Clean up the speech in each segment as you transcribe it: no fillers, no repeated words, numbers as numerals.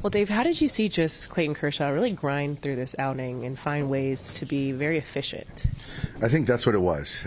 Well, Dave, how did you see just Clayton Kershaw really grind through this outing and find ways to be very efficient? I think that's what it was.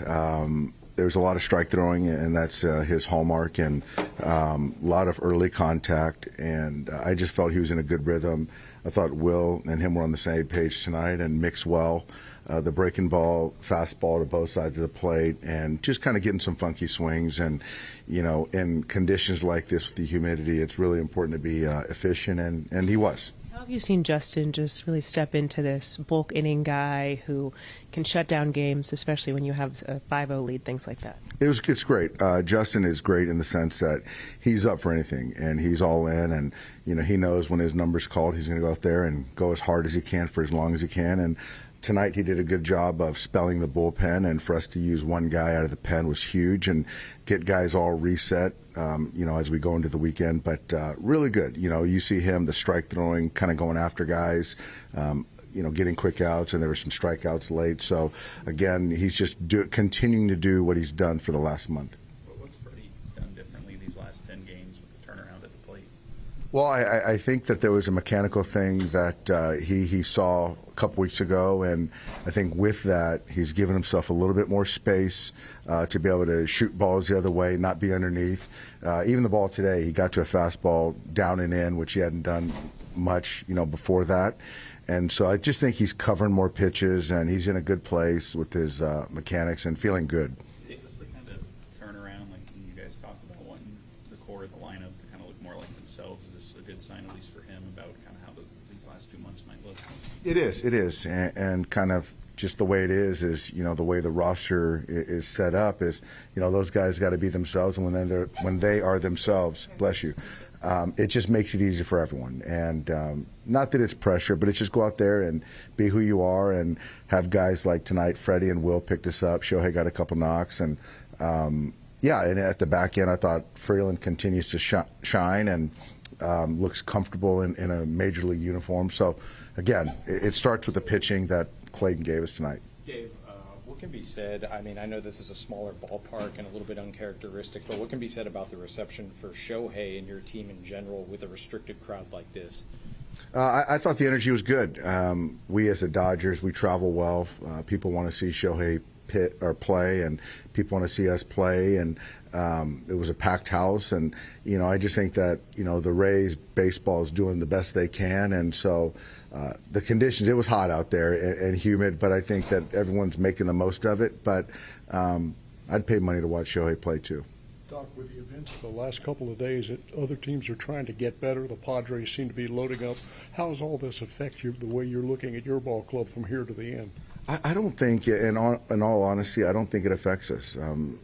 There was a lot of strike throwing, and that's his hallmark, and a lot of early contact, and I just felt he was in a good rhythm. I thought Will and him were on the same page tonight and mixed well. The breaking ball, fastball to both sides of the plate, and just kind of getting some funky swings. And, you know, in conditions like this with the humidity, it's really important to be efficient, and he was. How have you seen Justin just really step into this bulk inning guy who can shut down games, especially when you have a 5-0 lead, things like that? It's great. Justin is great in the sense that he's up for anything, and he's all in, and you know he knows when his number's called, he's going to go out there and go as hard as he can for as long as he can. And tonight he did a good job of spelling the bullpen, and for us to use one guy out of the pen was huge and get guys all reset, you know, as we go into the weekend. But really good. You know, you see him, the strike throwing, kind of going after guys, you know, getting quick outs, and there were some strikeouts late. So, again, he's just continuing to do what he's done for the last month. What's Freddie done differently these last 10 games with the turnaround at the plate? Well, I think that there was a mechanical thing that he saw a couple weeks ago, and I think with that he's given himself a little bit more space to be able to shoot balls the other way, not be underneath. Even the ball today, he got to a fastball down and in, which he hadn't done much, you know, before that. And so I just think he's covering more pitches, and he's in a good place with his mechanics and feeling good. Is this the kind of turnaround, like when you guys talked about wanting the core of the lineup to kind of look more like themselves? Is this a good sign, at least for him, about kind of how these last 2 months might look? It is, and kind of just the way it is, you know, the way the roster is set up is, you know, those guys got to be themselves, and when they are themselves, bless you, it just makes it easier for everyone. And not that it's pressure, but it's just go out there and be who you are, and have guys like tonight, Freddie and Will picked us up. Shohei got a couple knocks, and yeah, and at the back end, I thought Freeland continues to shine and looks comfortable in a major league uniform. So again, it starts with the pitching that Clayton gave us tonight. Dave, what can be said? I mean, I know this is a smaller ballpark and a little bit uncharacteristic, but what can be said about the reception for Shohei and your team in general with a restricted crowd like this? I thought the energy was good. We as the Dodgers, we travel well. People want to see Shohei play, and people want to see us play, and it was a packed house. And you know, I just think that, you know, the Rays baseball is doing the best they can, and so the conditions, it was hot out there and humid, but I think that everyone's making the most of it. But I'd pay money to watch Shohei play too. Doc, with the events of the last couple of days, other teams are trying to get better. The Padres seem to be loading up. How does all this affect you, the way you're looking at your ball club from here to the end? I don't think, in all honesty, I don't think it affects us.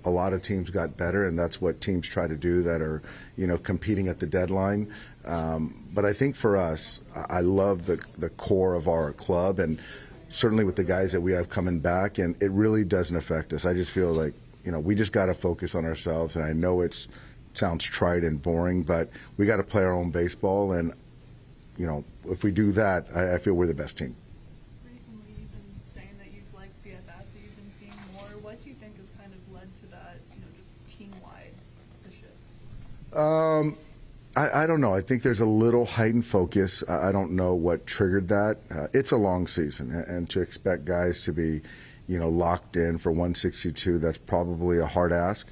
A lot of teams got better, and that's what teams try to do that are, you know, competing at the deadline. But I think for us, I love the core of our club, and certainly with the guys that we have coming back, and it really doesn't affect us. I just feel like, you know, we just got to focus on ourselves, and I know it sounds trite and boring, but we got to play our own baseball, and, you know, if we do that, I feel we're the best team. Recently, you've been saying that you've liked the at-bats that you've been seeing more. What do you think has kind of led to that, you know, just team-wide, the shift? I don't know. I think there's a little heightened focus. I don't know what triggered that. It's a long season, and to expect guys to be, you know, locked in for 162, that's probably a hard ask.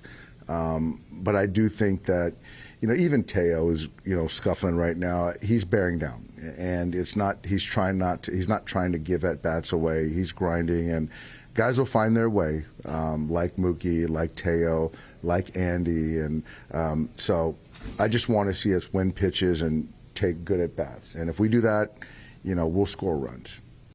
But I do think that, you know, even Teo is, you know, scuffling right now. He's bearing down, and it's not. He's not trying to give at bats away. He's grinding, and guys will find their way, like Mookie, like Teo, like Andy, and so I just want to see us win pitches and take good at bats. And if we do that, you know, we'll score runs.